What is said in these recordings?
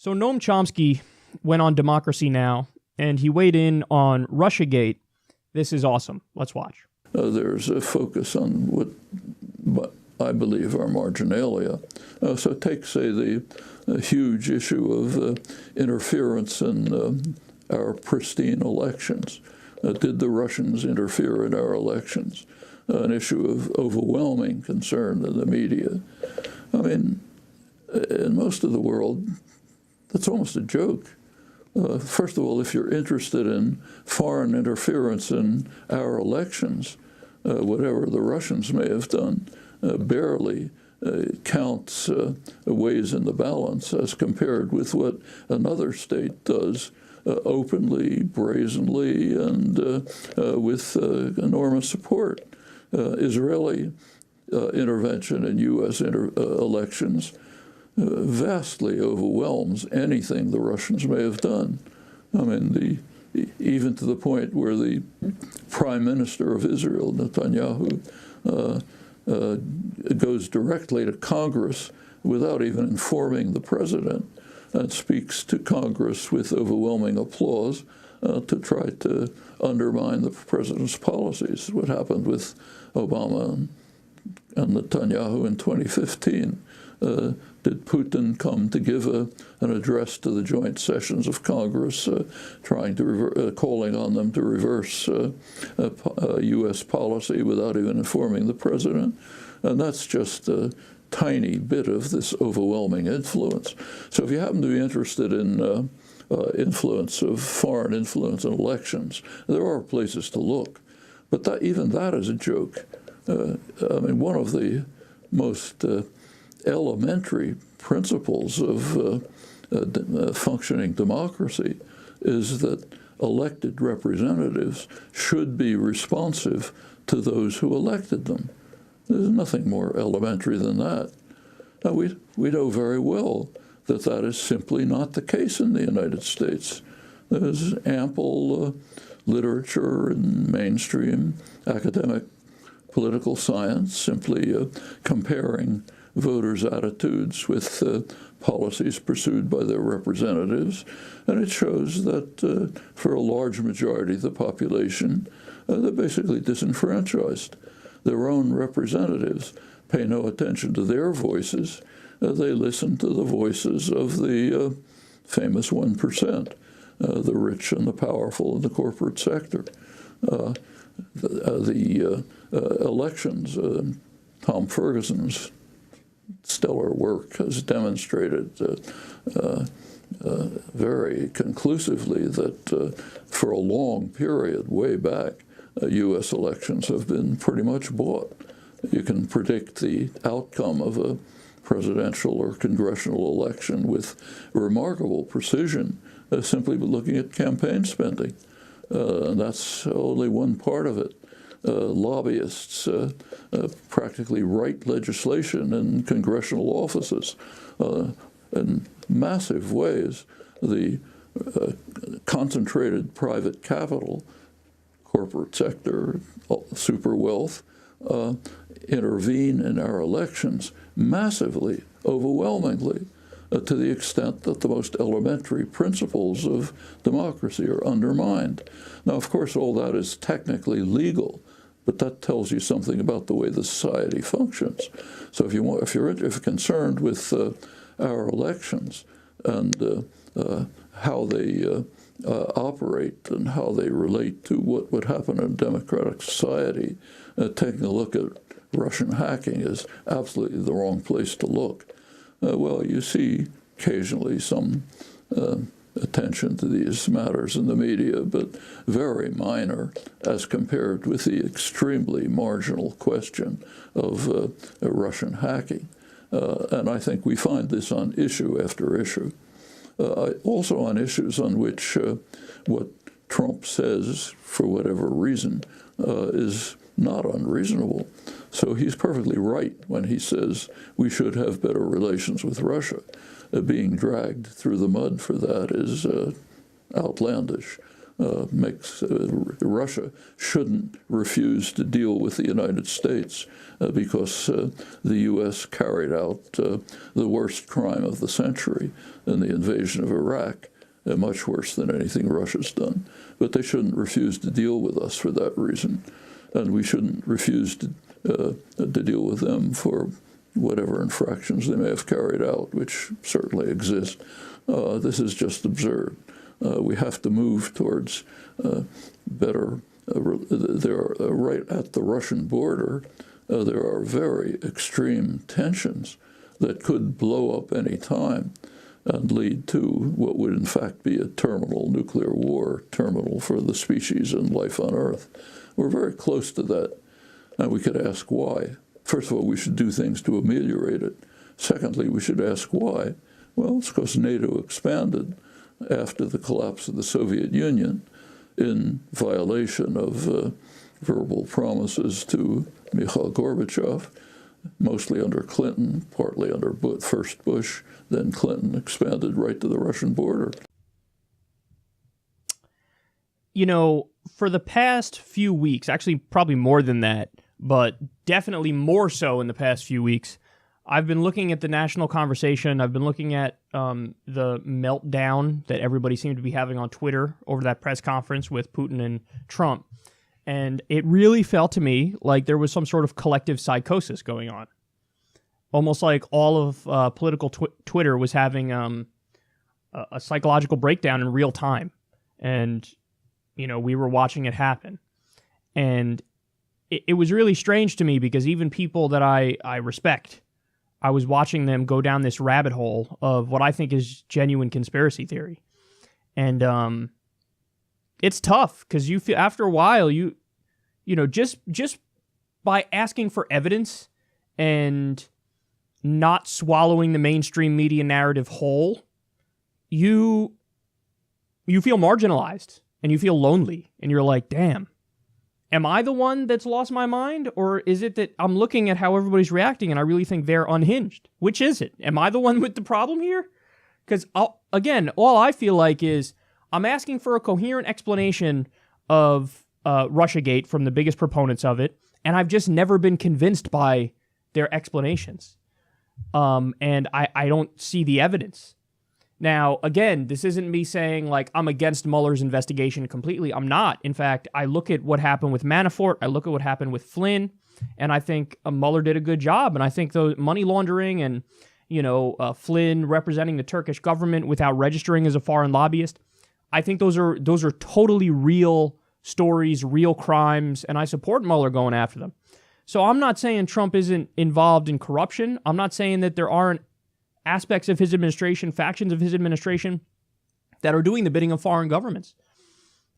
So Noam Chomsky went on Democracy Now! And he weighed in on RussiaGate. This is awesome. Let's watch. There's a focus on what I believe are marginalia. So take, say, the huge issue of interference in our pristine elections. Did the Russians interfere in our elections? An issue of overwhelming concern in the media. I mean, in most of the world, that's almost a joke. First of all, if you're interested in foreign interference in our elections, whatever the Russians may have done barely counts weighs in the balance as compared with what another state does openly, brazenly, and with enormous support. Israeli intervention in U.S. elections vastly overwhelms anything the Russians may have done. I mean, even to the point where the Prime Minister of Israel, Netanyahu, goes directly to Congress without even informing the president and speaks to Congress with overwhelming applause to try to undermine the president's policies. What happened with Obama and Netanyahu in 2015. Did Putin come to give an address to the joint sessions of Congress, calling on them to reverse U.S. policy without even informing the president? And that's just a tiny bit of this overwhelming influence. So if you happen to be interested in foreign influence in elections, there are places to look. But even that is a joke. I mean, one of the most elementary principles of functioning democracy is that elected representatives should be responsive to those who elected them. There's nothing more elementary than that. Now, we know very well that that is simply not the case in the United States. There's ample literature and mainstream academic political science simply comparing voters' attitudes with policies pursued by their representatives, and it shows that for a large majority of the population, they're basically disenfranchised. Their own representatives pay no attention to their voices. They listen to the voices of the famous 1%, the rich and the powerful in the corporate sector. The elections, Tom Ferguson's stellar work has demonstrated very conclusively that for a long period, way back, U.S. elections have been pretty much bought. You can predict the outcome of a presidential or congressional election with remarkable precision simply by looking at campaign spending. And that's only one part of it. Lobbyists practically write legislation in congressional offices in massive ways. The concentrated private capital, corporate sector, super wealth, intervene in our elections massively, overwhelmingly, to the extent that the most elementary principles of democracy are undermined. Now, of course, all that is technically legal, but that tells you something about the way the society functions. So if you're concerned with our elections and how they operate and how they relate to what would happen in a democratic society, taking a look at Russian hacking is absolutely the wrong place to look. Well, you see occasionally some attention to these matters in the media, but very minor as compared with the extremely marginal question of Russian hacking. And I think we find this on issue after issue. Also on issues on which what Trump says, for whatever reason, is not unreasonable. So he's perfectly right when he says we should have better relations with Russia. Being dragged through the mud for that is outlandish. makes Russia shouldn't refuse to deal with the United States because the U.S. carried out the worst crime of the century in the invasion of Iraq, much worse than anything Russia's done. But they shouldn't refuse to deal with us for that reason, and we shouldn't refuse to deal with them for whatever infractions they may have carried out, which certainly exist. This is just absurd. We have to move towards better. Right at the Russian border, there are very extreme tensions that could blow up any time and lead to what would in fact be a terminal nuclear war, terminal for the species and life on Earth. We're very close to that, and we could ask why. First of all, we should do things to ameliorate it. Secondly, we should ask why. Well, it's because NATO expanded after the collapse of the Soviet Union in violation of verbal promises to Mikhail Gorbachev, mostly under Clinton, partly under first Bush, then Clinton expanded right to the Russian border. You know, for the past few weeks, actually probably more than that, but definitely more so in the past few weeks, I've been looking at the national conversation. I've been looking at the meltdown that everybody seemed to be having on Twitter over that press conference with Putin and Trump. And it really felt to me like there was some sort of collective psychosis going on. Almost like all of political Twitter was having a psychological breakdown in real time. And, you know, we were watching it happen. And it was really strange to me because even people that I respect, I was watching them go down this rabbit hole of what I think is genuine conspiracy theory. And it's tough because you feel after a while, you know, just by asking for evidence and not swallowing the mainstream media narrative whole, you feel marginalized and you feel lonely and you're like, damn, am I the one that's lost my mind? Or is it that I'm looking at how everybody's reacting and I really think they're unhinged? Which is it? Am I the one with the problem here? Because, again, all I feel like is I'm asking for a coherent explanation of RussiaGate from the biggest proponents of it, and I've just never been convinced by their explanations. And I don't see the evidence. Now, again, this isn't me saying, like, I'm against Mueller's investigation completely. I'm not. In fact, I look at what happened with Manafort. I look at what happened with Flynn, and I think Mueller did a good job. And I think the money laundering and, you know, Flynn representing the Turkish government without registering as a foreign lobbyist, I think those are totally real stories, real crimes, and I support Mueller going after them. So I'm not saying Trump isn't involved in corruption. I'm not saying that there aren't aspects of his administration, factions of his administration, that are doing the bidding of foreign governments.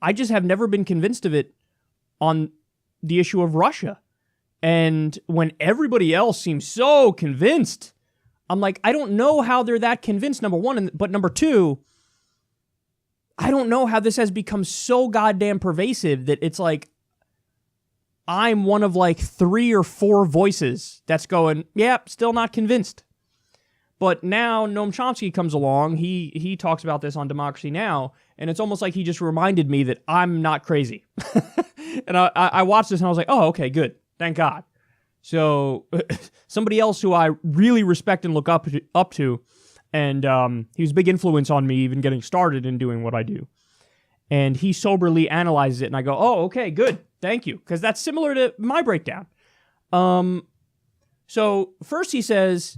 I just have never been convinced of it on the issue of Russia. And when everybody else seems so convinced, I'm like, I don't know how they're that convinced, number one. But number two, I don't know how this has become so goddamn pervasive that it's like I'm one of like 3 or 4 voices that's going, yep, still not convinced. But now Noam Chomsky comes along, he talks about this on Democracy Now!, and it's almost like he just reminded me that I'm not crazy. And I watched this and I was like, oh, okay, good. Thank God. So somebody else who I really respect and look up to, and he was a big influence on me even getting started in doing what I do. And he soberly analyzes it, and I go, oh, okay, good. Thank you. Because that's similar to my breakdown. So first he says,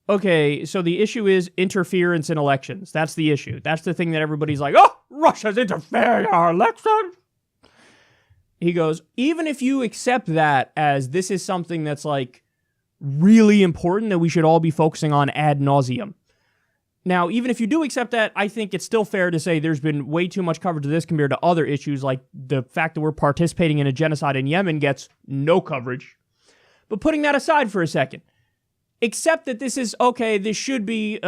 okay, so the issue is interference in elections. That's the issue. That's the thing that everybody's like, oh, Russia's interfering in our elections. He goes, even if you accept that as this is something that's like really important that we should all be focusing on ad nauseum. Now, even if you do accept that, I think it's still fair to say there's been way too much coverage of this compared to other issues, like the fact that we're participating in a genocide in Yemen gets no coverage. But putting that aside for a second, except that this is, okay, this should be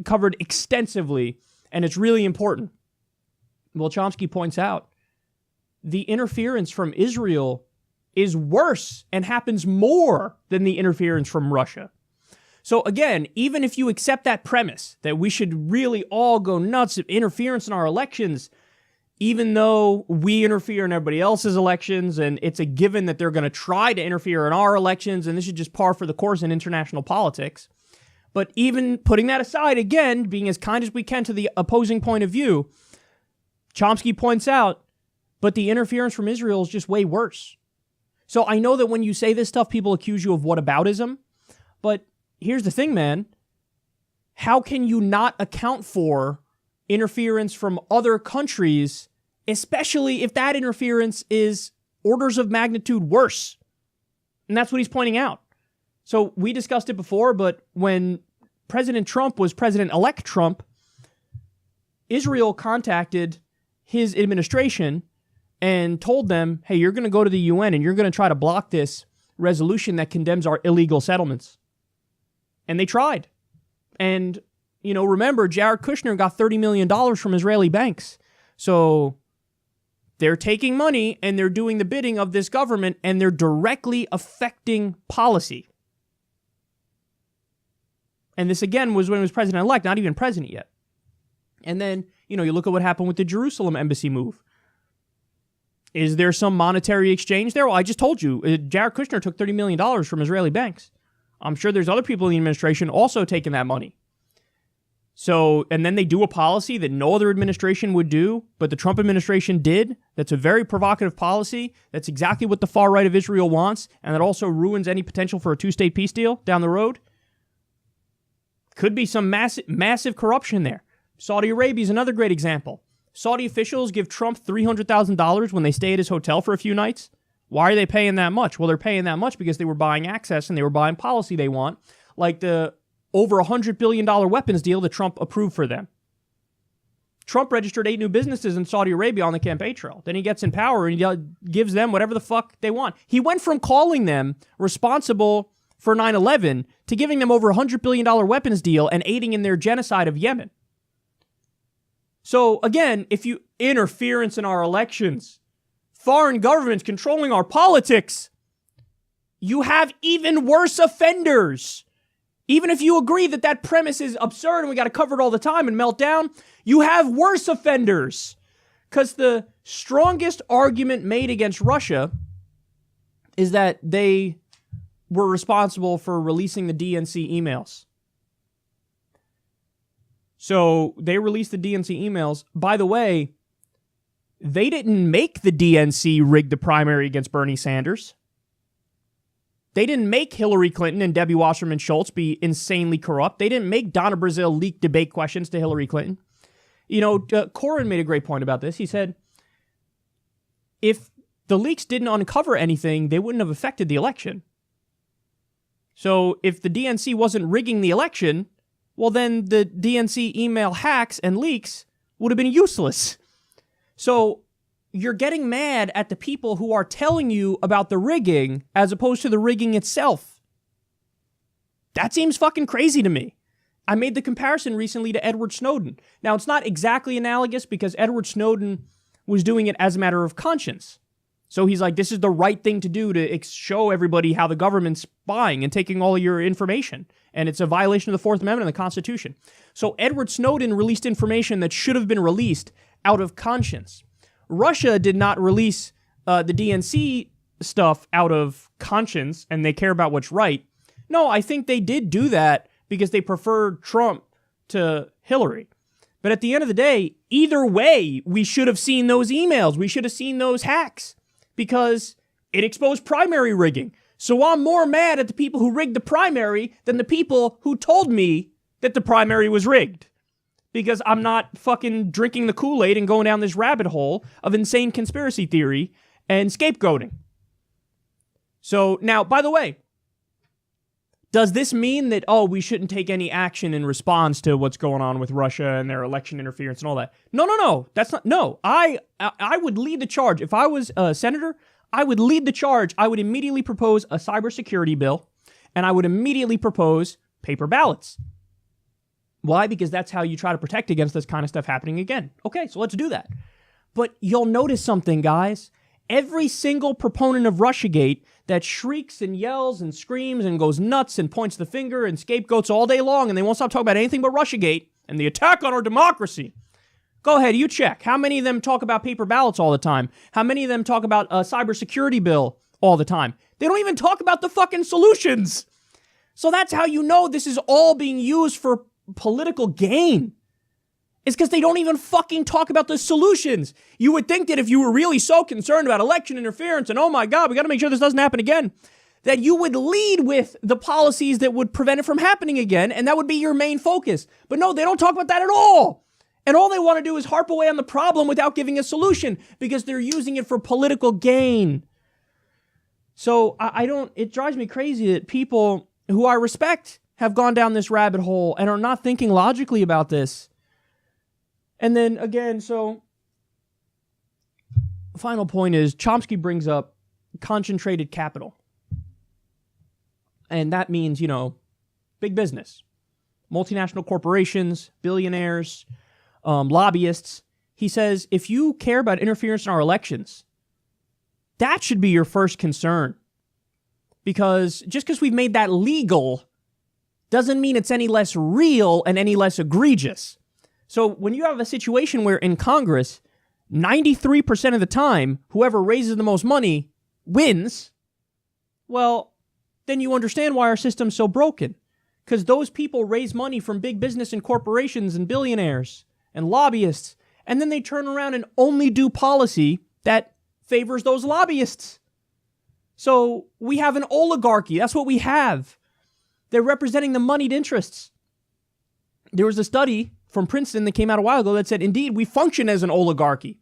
covered extensively, and it's really important. Well, Chomsky points out, the interference from Israel is worse and happens more than the interference from Russia. So again, even if you accept that premise, that we should really all go nuts at interference in our elections, even though we interfere in everybody else's elections, and it's a given that they're going to try to interfere in our elections, and this is just par for the course in international politics. But even putting that aside, again, being as kind as we can to the opposing point of view, Chomsky points out, but the interference from Israel is just way worse. So I know that when you say this stuff, people accuse you of whataboutism, but here's the thing, man. How can you not account for interference from other countries, especially if that interference is orders of magnitude worse? And that's what he's pointing out. So we discussed it before, but when President Trump was President-elect Trump, Israel contacted his administration and told them, hey, you're going to go to the UN and you're going to try to block this resolution that condemns our illegal settlements. And they tried. And, remember, Jared Kushner got $30 million from Israeli banks. So they're taking money and they're doing the bidding of this government, and they're directly affecting policy. And this, again, was when he was president-elect, not even president yet. And then, you look at what happened with the Jerusalem embassy move. Is there some monetary exchange there? Well, I just told you, Jared Kushner took $30 million from Israeli banks. I'm sure there's other people in the administration also taking that money. So, and then they do a policy that no other administration would do, but the Trump administration did. That's a very provocative policy. That's exactly what the far right of Israel wants, and that also ruins any potential for a two-state peace deal down the road. Could be some massive corruption there. Saudi Arabia is another great example. Saudi officials give Trump $300,000 when they stay at his hotel for a few nights. Why are they paying that much? Well, they're paying that much because they were buying access and they were buying policy they want, like the over $100 billion weapons deal that Trump approved for them. Trump registered 8 new businesses in Saudi Arabia on the campaign trail. Then he gets in power and he gives them whatever the fuck they want. He went from calling them responsible for 9/11 to giving them over $100 billion weapons deal and aiding in their genocide of Yemen. So again, if you interference in our elections, foreign governments controlling our politics, you have even worse offenders. Even if you agree that that premise is absurd and we got to cover it all the time and melt down, you have worse offenders. Because the strongest argument made against Russia is that they were responsible for releasing the DNC emails. So they released the DNC emails. By the way, they didn't make the DNC rig the primary against Bernie Sanders. They didn't make Hillary Clinton and Debbie Wasserman Schultz be insanely corrupt. They didn't make Donna Brazile leak debate questions to Hillary Clinton. Corin made a great point about this. He said, if the leaks didn't uncover anything, they wouldn't have affected the election. So if the DNC wasn't rigging the election, well, then the DNC email hacks and leaks would have been useless. So you're getting mad at the people who are telling you about the rigging as opposed to the rigging itself. That seems fucking crazy to me. I made the comparison recently to Edward Snowden. Now, it's not exactly analogous because Edward Snowden was doing it as a matter of conscience. So he's like, this is the right thing to do to show everybody how the government's spying and taking all of your information. And it's a violation of the Fourth Amendment and the Constitution. So Edward Snowden released information that should have been released out of conscience. Russia did not release the DNC stuff out of conscience and they care about what's right. No, I think they did do that because they preferred Trump to Hillary. But at the end of the day, either way, we should have seen those emails. We should have seen those hacks because it exposed primary rigging. So I'm more mad at the people who rigged the primary than the people who told me that the primary was rigged. Because I'm not fucking drinking the Kool-Aid and going down this rabbit hole of insane conspiracy theory and scapegoating. So now, by the way, does this mean that, we shouldn't take any action in response to what's going on with Russia and their election interference and all that? No. That's not, no. I would lead the charge. If I was a senator, I would lead the charge. I would immediately propose a cybersecurity bill, and I would immediately propose paper ballots. Why? Because that's how you try to protect against this kind of stuff happening again. Okay, so let's do that. But you'll notice something, guys. Every single proponent of RussiaGate that shrieks and yells and screams and goes nuts and points the finger and scapegoats all day long, and they won't stop talking about anything but RussiaGate and the attack on our democracy. Go ahead, you check. How many of them talk about paper ballots all the time? How many of them talk about a cybersecurity bill all the time? They don't even talk about the fucking solutions. So that's how you know this is all being used for political gain. It's because they don't even fucking talk about the solutions. You would think that if you were really so concerned about election interference and, oh my God, we got to make sure this doesn't happen again, that you would lead with the policies that would prevent it from happening again, and that would be your main focus. But no, they don't talk about that at all. And all they want to do is harp away on the problem without giving a solution because they're using it for political gain. So it drives me crazy that people who I respect have gone down this rabbit hole and are not thinking logically about this. And then again, so final point is Chomsky brings up concentrated capital. And that means, big business, multinational corporations, billionaires, lobbyists. He says, if you care about interference in our elections, that should be your first concern. Because just because we've made that legal doesn't mean it's any less real and any less egregious. So when you have a situation where in Congress, 93% of the time, whoever raises the most money wins, well, then you understand why our system's so broken. Because those people raise money from big business and corporations and billionaires and lobbyists, and then they turn around and only do policy that favors those lobbyists. So we have an oligarchy. That's what we have. They're representing the moneyed interests. There was a study from Princeton that came out a while ago that said, indeed, we function as an oligarchy.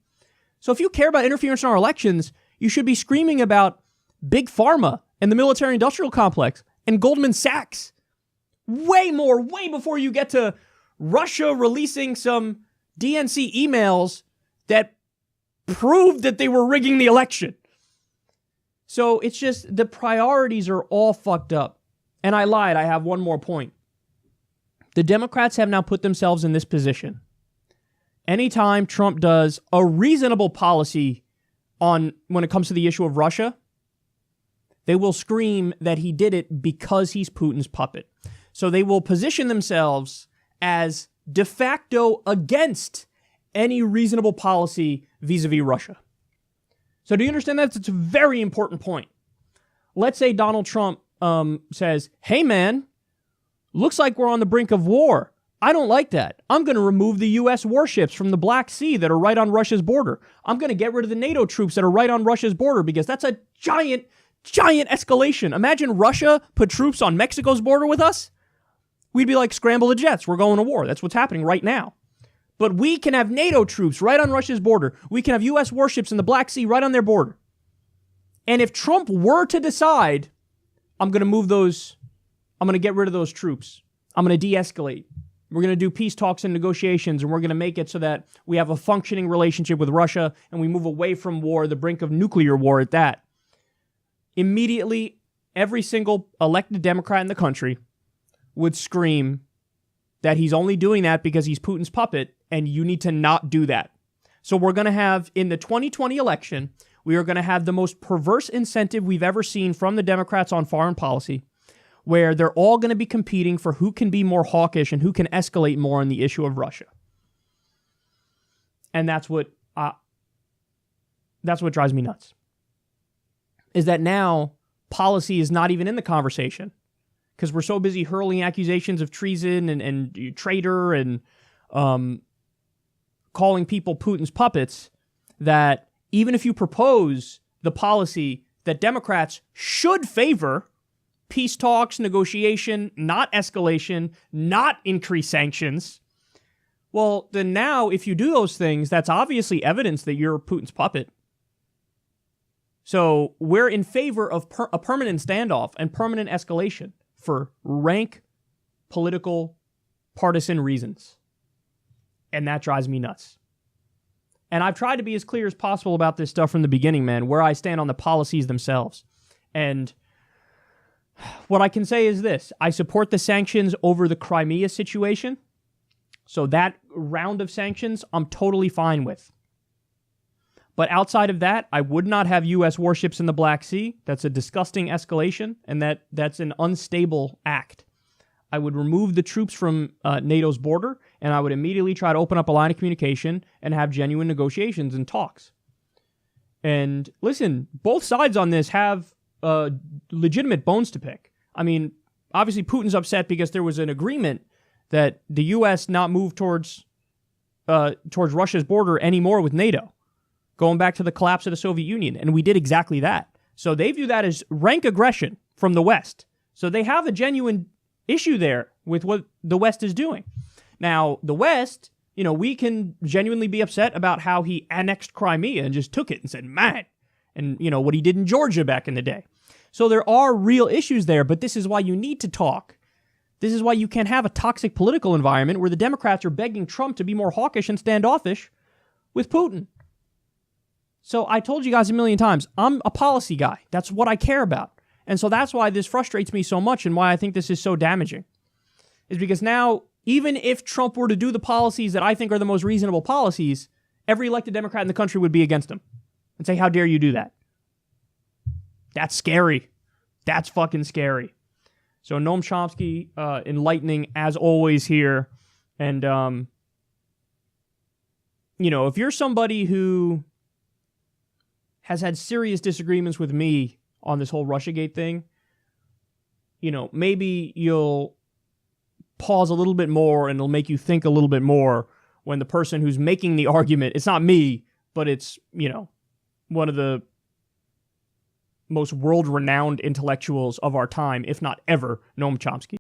So if you care about interference in our elections, you should be screaming about Big Pharma and the military-industrial complex and Goldman Sachs. Way before you get to Russia releasing some DNC emails that proved that they were rigging the election. So it's just the priorities are all fucked up. And I lied. I have one more point. The Democrats have now put themselves in this position. Anytime Trump does a reasonable policy when it comes to the issue of Russia, they will scream that he did it because he's Putin's puppet. So they will position themselves as de facto against any reasonable policy vis-a-vis Russia. So do you understand that? It's a very important point. Let's say Donald Trump says, hey man, looks like we're on the brink of war. I don't like that. I'm going to remove the U.S. warships from the Black Sea that are right on Russia's border. I'm going to get rid of the NATO troops that are right on Russia's border because that's a giant escalation. Imagine Russia put troops on Mexico's border with us. We'd be like, scramble the jets. We're going to war. That's what's happening right now. But we can have NATO troops right on Russia's border. We can have U.S. warships in the Black Sea right on their border. And if Trump were to decide, I'm going to get rid of those troops. I'm going to de-escalate. We're going to do peace talks and negotiations, and we're going to make it so that we have a functioning relationship with Russia, and we move away from war, the brink of nuclear war at that. Immediately, every single elected Democrat in the country would scream that he's only doing that because he's Putin's puppet, and you need to not do that. So we're going to have, in the 2020 election, we are going to have the most perverse incentive we've ever seen from the Democrats on foreign policy, where they're all going to be competing for who can be more hawkish and who can escalate more on the issue of Russia. And that's what drives me nuts. Is that now policy is not even in the conversation because we're so busy hurling accusations of treason and traitor and calling people Putin's puppets that even if you propose the policy that Democrats should favor, peace talks, negotiation, not escalation, not increase sanctions, well, then now if you do those things, that's obviously evidence that you're Putin's puppet. So we're in favor of a permanent standoff and permanent escalation for rank political partisan reasons. And that drives me nuts. And I've tried to be as clear as possible about this stuff from the beginning, man, where I stand on the policies themselves. And what I can say is this. I support the sanctions over the Crimea situation. So that round of sanctions, I'm totally fine with. But outside of that, I would not have U.S. warships in the Black Sea. That's a disgusting escalation, and that's an unstable act. I would remove the troops from NATO's border, and I would immediately try to open up a line of communication and have genuine negotiations and talks. And listen, both sides on this have legitimate bones to pick. I mean, obviously Putin's upset because there was an agreement that the U.S. not move towards Russia's border anymore with NATO, going back to the collapse of the Soviet Union, and we did exactly that. So they view that as rank aggression from the West. So they have a genuine issue there with what the West is doing. Now, the West, we can genuinely be upset about how he annexed Crimea and just took it and said, man, and, what he did in Georgia back in the day. So there are real issues there, but this is why you need to talk. This is why you can't have a toxic political environment where the Democrats are begging Trump to be more hawkish and standoffish with Putin. So I told you guys a million times, I'm a policy guy. That's what I care about. And so that's why this frustrates me so much and why I think this is so damaging. Is because now, even if Trump were to do the policies that I think are the most reasonable policies, every elected Democrat in the country would be against him and say, how dare you do that? That's scary. That's fucking scary. So Noam Chomsky, enlightening as always here. And, if you're somebody who has had serious disagreements with me on this whole RussiaGate thing, maybe you'll pause a little bit more and it'll make you think a little bit more when the person who's making the argument, it's not me, but it's, one of the most world-renowned intellectuals of our time, if not ever, Noam Chomsky.